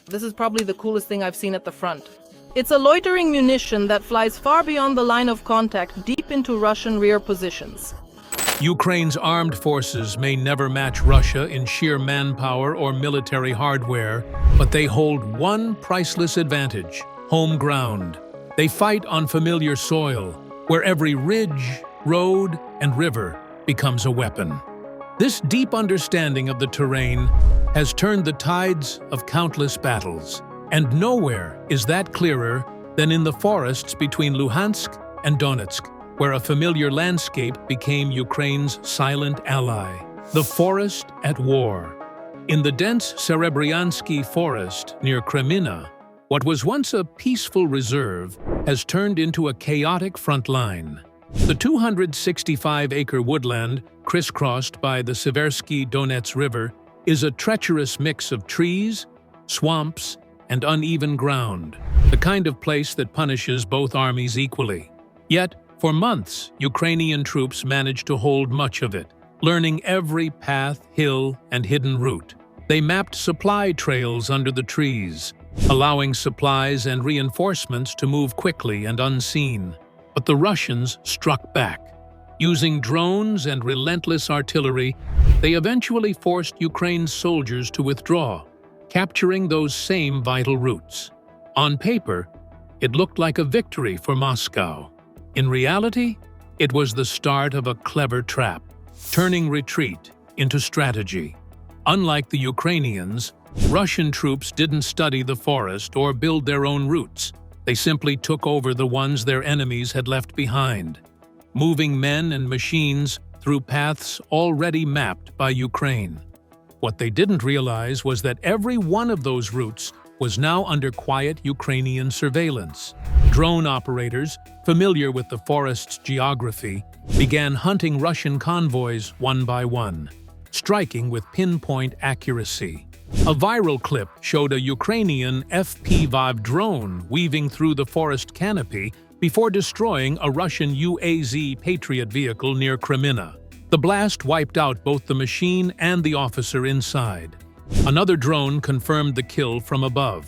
This is probably the coolest thing I've seen at the front. It's a loitering munition that flies far beyond the line of contact, deep into Russian rear positions. Ukraine's armed forces may never match Russia in sheer manpower or military hardware, but they hold one priceless advantage: home ground. They fight on familiar soil, where every ridge, road, and river becomes a weapon. This deep understanding of the terrain has turned the tides of countless battles, and nowhere is that clearer than in the forests between Luhansk and Donetsk, where a familiar landscape became Ukraine's silent ally. The forest at war. In the dense Serebryanski Forest near Kreminna, what was once a peaceful reserve has turned into a chaotic front line. The 265-acre woodland, crisscrossed by the Seversky Donets River, is a treacherous mix of trees, swamps, and uneven ground, the kind of place that punishes both armies equally. Yet, for months, Ukrainian troops managed to hold much of it, learning every path, hill, and hidden route. They mapped supply trails under the trees, allowing supplies and reinforcements to move quickly and unseen. But the Russians struck back. Using drones and relentless artillery, they eventually forced Ukraine's soldiers to withdraw, capturing those same vital routes. On paper, it looked like a victory for Moscow. In reality, it was the start of a clever trap, turning retreat into strategy. Unlike the Ukrainians, Russian troops didn't study the forest or build their own routes. They simply took over the ones their enemies had left behind, moving men and machines through paths already mapped by Ukraine. What they didn't realize was that every one of those routes was now under quiet Ukrainian surveillance. Drone operators, familiar with the forest's geography, began hunting Russian convoys one by one, striking with pinpoint accuracy. A viral clip showed a Ukrainian FPV drone weaving through the forest canopy before destroying a Russian UAZ Patriot vehicle near Kreminna. The blast wiped out both the machine and the officer inside. Another drone confirmed the kill from above.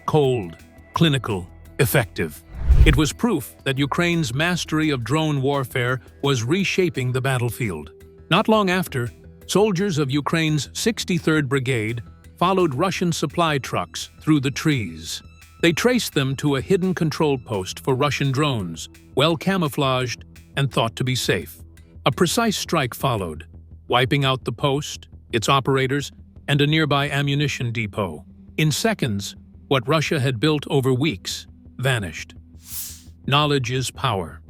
Cold, clinical, effective. It was proof that Ukraine's mastery of drone warfare was reshaping the battlefield. Not long after, soldiers of Ukraine's 63rd Brigade followed Russian supply trucks through the trees. They traced them to a hidden control post for Russian drones, well camouflaged and thought to be safe. A precise strike followed, wiping out the post, its operators, and a nearby ammunition depot. In seconds, what Russia had built over weeks vanished. Knowledge is power.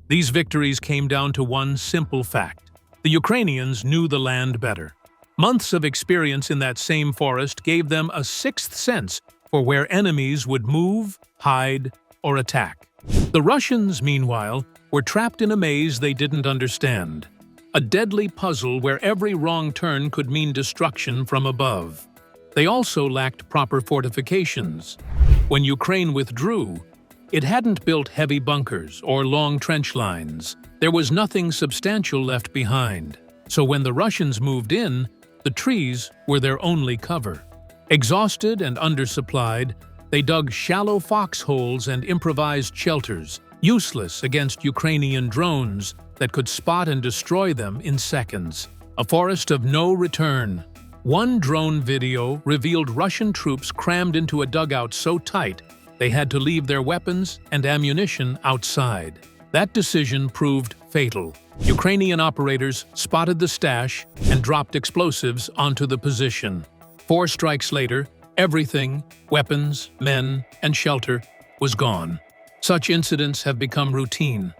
These victories came down to one simple fact: the Ukrainians knew the land better. Months of experience in that same forest gave them a sixth sense for where enemies would move, hide, or attack. The Russians, meanwhile, were trapped in a maze they didn't understand. A deadly puzzle where every wrong turn could mean destruction from above. They also lacked proper fortifications. When Ukraine withdrew, it hadn't built heavy bunkers or long trench lines. There was nothing substantial left behind. So when the Russians moved in, the trees were their only cover. Exhausted and undersupplied, they dug shallow foxholes and improvised shelters, useless against Ukrainian drones that could spot and destroy them in seconds. A forest of no return. One drone video revealed Russian troops crammed into a dugout so tight they had to leave their weapons and ammunition outside. That decision proved fatal. Ukrainian operators spotted the stash and dropped explosives onto the position. 4 strikes later, everything, weapons, men, and shelter, was gone. Such incidents have become routine.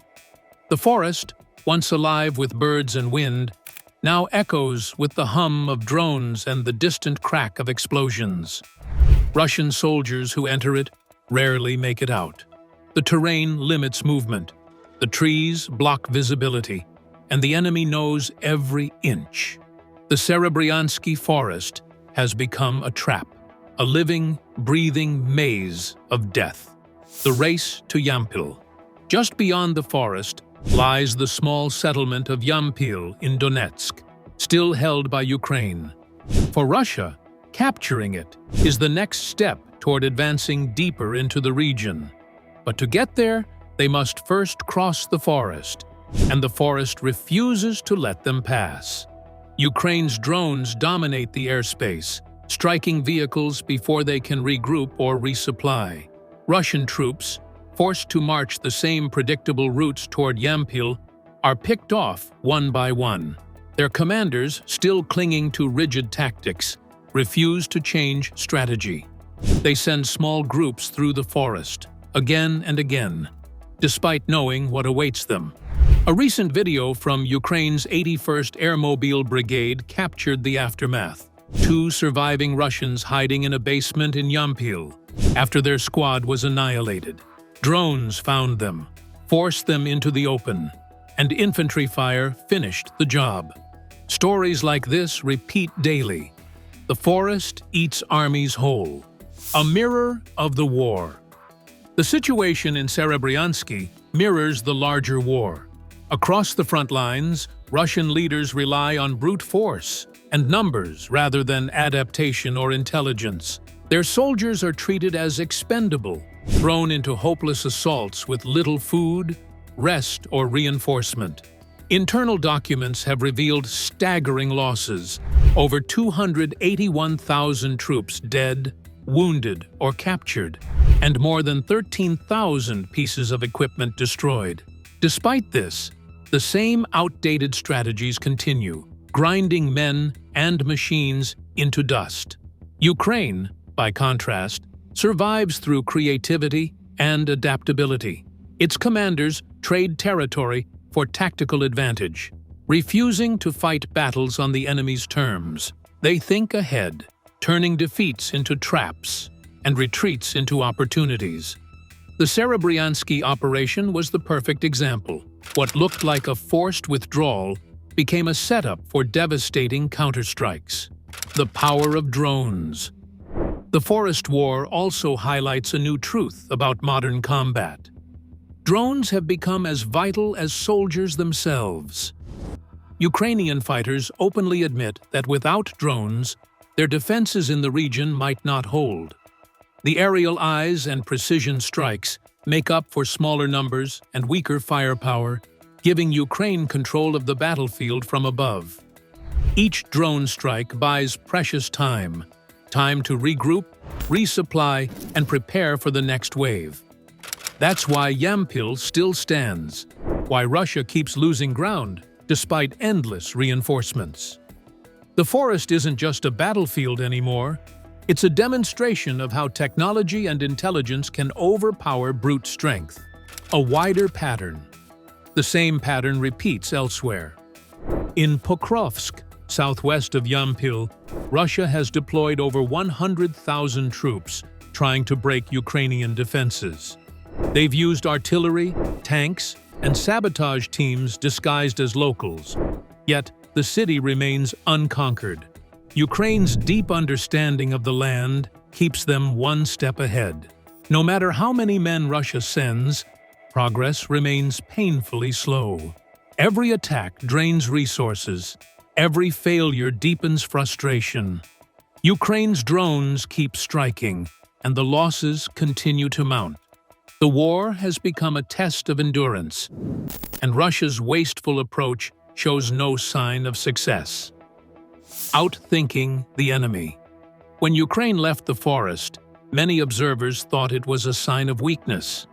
The forest, once alive with birds and wind, now echoes with the hum of drones and the distant crack of explosions. Russian soldiers who enter it rarely make it out. The terrain limits movement. The trees block visibility, and the enemy knows every inch. The Serebryansky Forest has become a trap, a living, breathing maze of death. The race to Yampil. Just beyond the forest lies the small settlement of Yampil in Donetsk, still held by Ukraine. For Russia, Capturing it is the next step toward advancing deeper into the region. But to get there, they must first cross the forest, and the forest refuses to let them pass. Ukraine's drones dominate the airspace, striking vehicles before they can regroup or resupply. Russian troops, forced to march the same predictable routes toward Yampil, are picked off one by one. Their commanders, still clinging to rigid tactics, refuse to change strategy. They send small groups through the forest, again and again, despite knowing what awaits them. A recent video from Ukraine's 81st Airmobile Brigade captured the aftermath. Two surviving Russians hiding in a basement in Yampil after their squad was annihilated. Drones found them, forced them into the open, and infantry fire finished the job. Stories like this repeat daily. The forest eats armies whole. A mirror of the war. The situation in Serebryansky mirrors the larger war. Across the front lines, Russian leaders rely on brute force and numbers rather than adaptation or intelligence. Their soldiers are treated as expendable, thrown into hopeless assaults with little food, rest, or reinforcement. Internal documents have revealed staggering losses. Over 281,000 troops dead, wounded, or captured, and more than 13,000 pieces of equipment destroyed. Despite this, the same outdated strategies continue, grinding men and machines into dust. Ukraine, by contrast, survives through creativity and adaptability. Its commanders trade territory for tactical advantage, refusing to fight battles on the enemy's terms. They think ahead, turning defeats into traps and retreats into opportunities. The Serebryansky operation was the perfect example. What looked like a forced withdrawal became a setup for devastating counterstrikes. The power of drones. The Forest War also highlights a new truth about modern combat. Drones have become as vital as soldiers themselves. Ukrainian fighters openly admit that without drones, their defenses in the region might not hold. The aerial eyes and precision strikes make up for smaller numbers and weaker firepower, giving Ukraine control of the battlefield from above. Each drone strike buys precious time to regroup, resupply, and prepare for the next wave. That's why Yampil still stands, why Russia keeps losing ground despite endless reinforcements. The forest isn't just a battlefield anymore, it's a demonstration of how technology and intelligence can overpower brute strength. A wider pattern. The same pattern repeats elsewhere. In Pokrovsk, southwest of Yampil, Russia has deployed over 100,000 troops trying to break Ukrainian defenses. They've used artillery, tanks, and sabotage teams disguised as locals. Yet, the city remains unconquered. Ukraine's deep understanding of the land keeps them one step ahead. No matter how many men Russia sends, progress remains painfully slow. Every attack drains resources. Every failure deepens frustration. Ukraine's drones keep striking, and the losses continue to mount. The war has become a test of endurance, and Russia's wasteful approach shows no sign of success. Outthinking the enemy. When Ukraine left the forest, many observers thought it was a sign of weakness.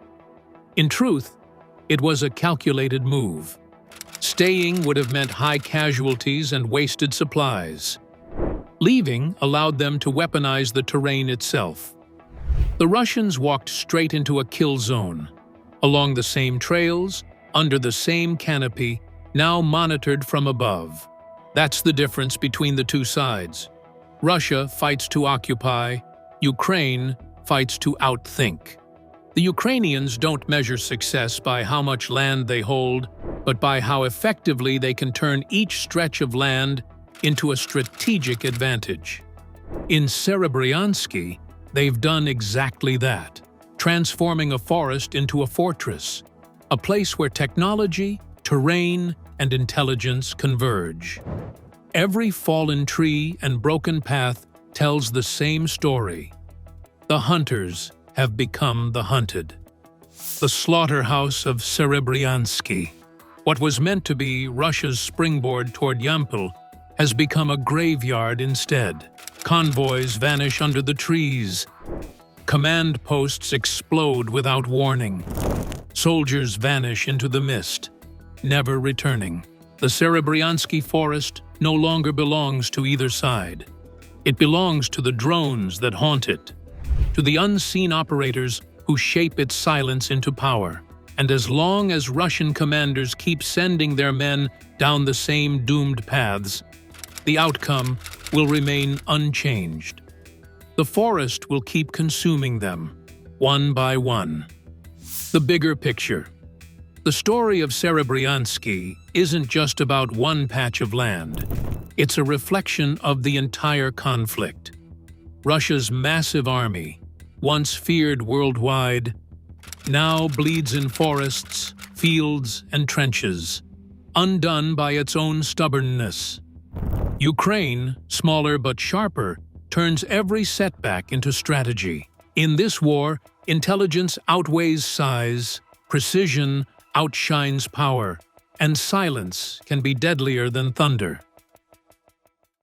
In truth, it was a calculated move. Staying would have meant high casualties and wasted supplies. Leaving allowed them to weaponize the terrain itself. The Russians walked straight into a kill zone, along the same trails, under the same canopy, now monitored from above. That's the difference between the two sides. Russia fights to occupy, Ukraine fights to outthink. The Ukrainians don't measure success by how much land they hold, but by how effectively they can turn each stretch of land into a strategic advantage. In Serebryansky, they've done exactly that, transforming a forest into a fortress, a place where technology, terrain, and intelligence converge. Every fallen tree and broken path tells the same story. The hunters have become the hunted. The slaughterhouse of Serebryansky, what was meant to be Russia's springboard toward Yampil, has become a graveyard instead. Convoys vanish under the trees. Command posts explode without warning. Soldiers vanish into the mist, never returning. The Serebryansky Forest no longer belongs to either side. It belongs to the drones that haunt it, to the unseen operators who shape its silence into power. And as long as Russian commanders keep sending their men down the same doomed paths, the outcome will remain unchanged. The forest will keep consuming them, one by one. The bigger picture. The story of Serebryansky isn't just about one patch of land. It's a reflection of the entire conflict. Russia's massive army, once feared worldwide, now bleeds in forests, fields, and trenches, undone by its own stubbornness. Ukraine, smaller but sharper, turns every setback into strategy. In this war, intelligence outweighs size, precision outshines power, and silence can be deadlier than thunder.